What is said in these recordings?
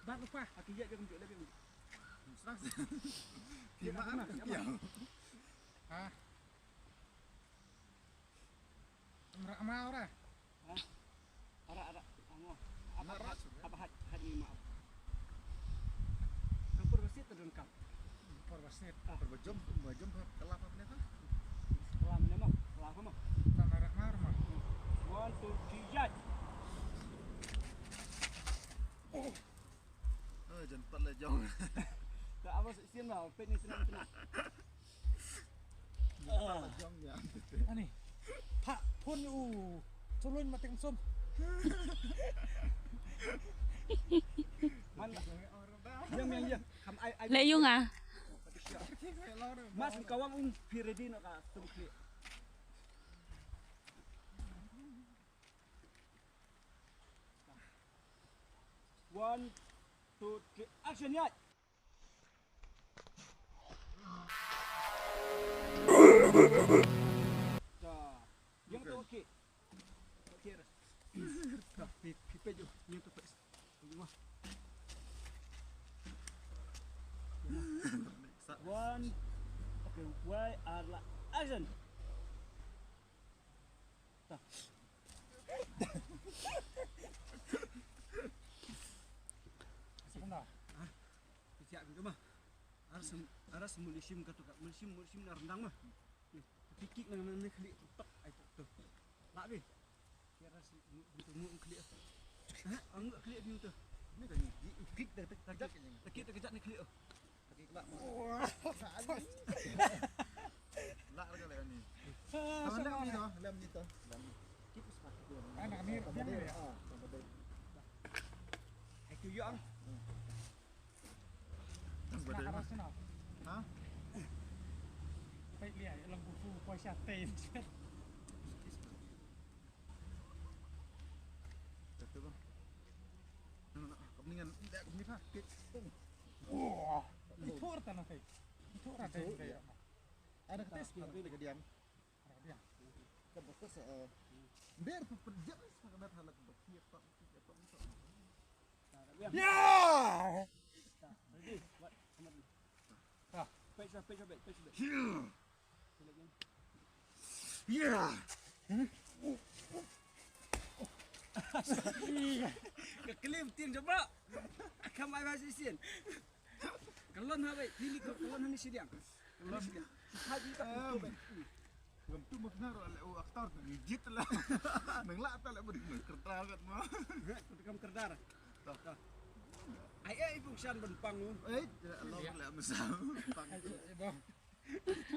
Bắt lúc qua. Aki ya jangan jodoh lagi. Serang. Gimana? Hah? Merak mau dah. Ara. Anak ras. Apa hari maaf. Kampur wasit terlengkap. Perwasit. Berbejom kelap apa nih tuh? Kelam nama, kelam apa? Tak merak mau mah. 1, 2, 3, judge. Jangan pat lah jong. Tak apa sian lah, pet ni senang. Jong ya. Ani. Pak pun culun mati som. Man, yang. Kam ai. Lệ Dung à? Mas kawang piredi nak tumkli. One, two, three, action ya. Yang tu okey. Okey ras. Dah, pipe je. Yang tu pas. Tengok. 1, okay, why are la action. Dah. Sebentar. Siap gitu mah. Aras mulisim katu kak mulisim na rendang mah. Pikik nang kli tok ai tu. Lak be. Kira untuk mu kli. Hah? Enggak kli dia tu. Ni kan kik terkejut ni kli. Lak lagi ni. Lem ni tu, lem ni tu. Kik sepak tu. Anak ni dia ni. Ai tu yang. Nak arah sana. Hah? ไปเรียลองกูฟูปอยชาเตน Betul bang. Kemudian tak ni pak. Wah, itu orang tanah kayak. Itu orang kayak. Ada tes tapi dekat diam. Dia. Kebetus biar pekerja sangat halak bersiap pak. Ya. Ready? What? Ah, page. Ya. Kekelim tin coba. Kamai masih sian. Kalon habai, pilih kalon hani siang. Kalon siang. Haji tak betul. Gamtu maknar aktor gigit lah. Nenglak tak lek bener kertagat mah. Ketikam kerdar. Dah. Ai ibu sian benpang nu. Allah lek mesam. bang.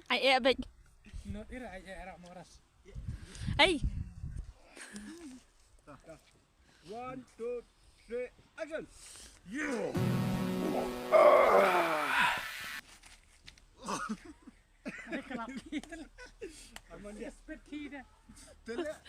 Ai e bịch. Not ira ay era moras. Ai. 1, 2, 3, action. Yeah. Ay kelap kita. Aman dia. Spet kita. Telek